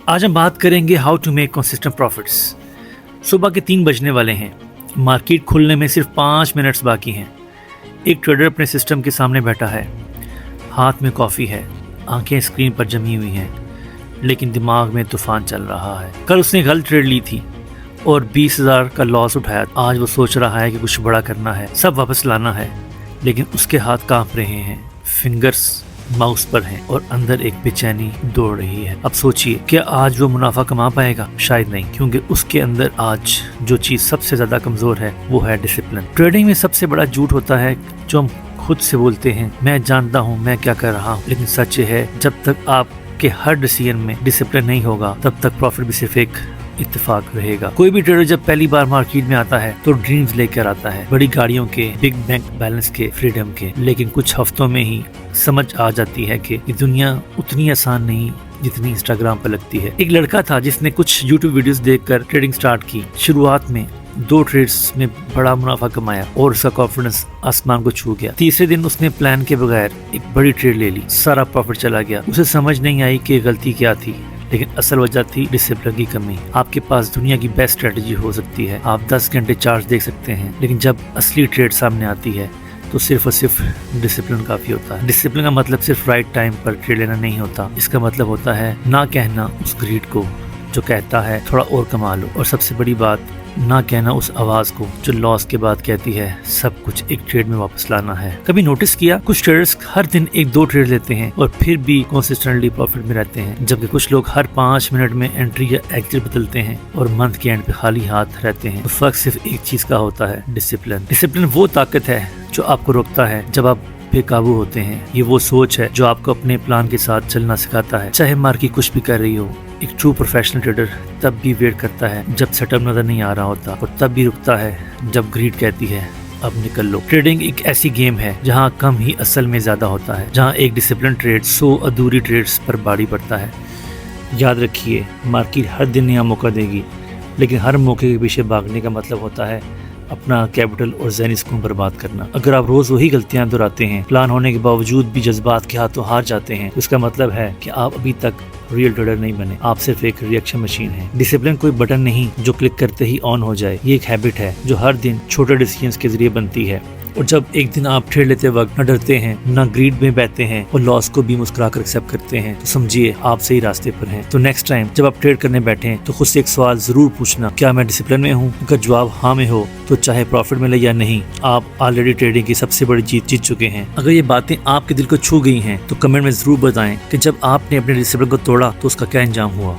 आज हम बात करेंगे how to make consistent profits. सुबह के 3 बजने वाले हैं, मार्केट खुलने में सिर्फ 5 मिनट्स बाकी हैं। एक ट्रेडर अपने सिस्टम के सामने बैठा है, हाथ में कॉफ़ी है, आंखें स्क्रीन पर जमी हुई हैं, लेकिन दिमाग में तूफान चल रहा है। कल उसने गलत ट्रेड ली थी और 20,000 का लॉस उठाया। आज वो सोच रहा है कि कुछ बड़ा करना है, सब वापस लाना है, लेकिन उसके हाथ कांप रहे हैं, फिंगर्स माउस पर हैं और अंदर एक बेचैनी दौड़ रही है। अब सोचिए, क्या आज वो मुनाफा कमा पाएगा? शायद नहीं, क्योंकि उसके अंदर आज जो चीज सबसे ज्यादा कमजोर है वो है डिसिप्लिन। ट्रेडिंग में सबसे बड़ा झूठ होता है जो हम खुद से बोलते हैं, मैं जानता हूँ मैं क्या कर रहा हूँ। लेकिन सच है, जब तक आपके हर डिसीजन में डिसिप्लिन नहीं होगा तब तक प्रॉफिट भी सिर्फ एक इत्तेफाक रहेगा। कोई भी ट्रेडर जब पहली बार मार्केट में आता है तो ड्रीम्स लेकर आता है, बड़ी गाड़ियों के, बिग बैंक बैलेंस के, फ्रीडम के। लेकिन कुछ हफ्तों में ही समझ आ जाती है कि ये दुनिया उतनी आसान नहीं जितनी इंस्टाग्राम पर लगती है। एक लड़का था जिसने कुछ यूट्यूब वीडियोस देखकर ट्रेडिंग स्टार्ट की। शुरुआत में 2 ट्रेड्स में बड़ा मुनाफा कमाया और उसका कॉन्फिडेंस आसमान को छू गया। तीसरे दिन उसने प्लान के बगैर एक बड़ी ट्रेड ले ली, सारा प्रॉफिट चला गया। उसे समझ नहीं आई कि गलती क्या थी, लेकिन असल वजह थी डिसिप्लिन की कमी। आपके पास दुनिया की बेस्ट स्ट्रेटजी हो सकती है, आप 10 घंटे चार्ट देख सकते हैं, लेकिन जब असली ट्रेड सामने आती है तो सिर्फ और सिर्फ डिसिप्लिन काफी होता है। डिसिप्लिन का मतलब सिर्फ राइट टाइम पर ट्रेड लेना नहीं होता, इसका मतलब होता है ना कहना उस ग्रीड को जो कहता है थोड़ा और कमा लो, और सबसे बड़ी बात, ना कहना उस आवाज को जो लॉस के बाद कहती है सब कुछ एक ट्रेड में वापस लाना है। कभी नोटिस किया, कुछ ट्रेडर्स हर दिन 1-2 ट्रेड लेते हैं और फिर भी कंसिस्टेंटली प्रॉफिट में रहते हैं, जबकि कुछ लोग हर 5 मिनट में एंट्री या एग्जिट बदलते हैं और मंथ के एंड पे खाली हाथ रहते हैं। तो फर्क सिर्फ एक चीज का होता है, डिसिप्लिन। डिसिप्लिन वो ताकत है जो आपको रोकता है जब आप बेकाबू होते हैं। ये वो सोच है जो आपको अपने प्लान के साथ चलना सिखाता है, चाहे मार्केट कुछ भी कर रही हो। एक ट्रू प्रोफेशनल ट्रेडर तब भी वेट करता है जब सेटअप नजर नहीं आ रहा होता, और तब भी रुकता है जब ग्रीड कहती है अब निकल लो। ट्रेडिंग एक ऐसी गेम है जहाँ कम ही असल में ज्यादा होता है, जहाँ एक डिसिप्लिन ट्रेड 100 अधूरी ट्रेड्स पर भारी पड़ता है। याद रखिए, मार्केट हर दिन नया मौका देगी, लेकिन हर मौके के पीछे भागने का मतलब होता है अपना कैपिटल और ज़हनी सुकून बर्बाद करना। अगर आप रोज वही गलतियां दोहराते हैं, प्लान होने के बावजूद भी जज्बात के हाथों हार जाते हैं, तो इसका मतलब है कि आप अभी तक रियल ट्रेडर नहीं बने, आप सिर्फ एक रिएक्शन मशीन हैं। डिसिप्लिन कोई बटन नहीं जो क्लिक करते ही ऑन हो जाए, ये एक हैबिट है जो हर दिन छोटे डिसीजंस के जरिए बनती है। और जब एक दिन आप ट्रेड लेते वक्त न डरते हैं, न ग्रीड में बहते हैं और लॉस को भी मुस्कुराकर एक्सेप्ट करते हैं, तो समझिए आप सही रास्ते पर हैं। तो नेक्स्ट टाइम जब आप ट्रेड करने बैठे तो खुद से एक सवाल जरूर पूछना, क्या मैं डिसिप्लिन में हूँ? अगर जवाब हाँ में हो तो चाहे प्रॉफिट मिले या नहीं, आप ऑलरेडी ट्रेडिंग की सबसे बड़ी जीत चुके हैं। अगर ये बातें आपके दिल को छू गई हैं तो कमेंट में जरूर बताएं कि जब आपने अपने डिसिप्लिन को तोड़ा तो उसका क्या अंजाम हुआ।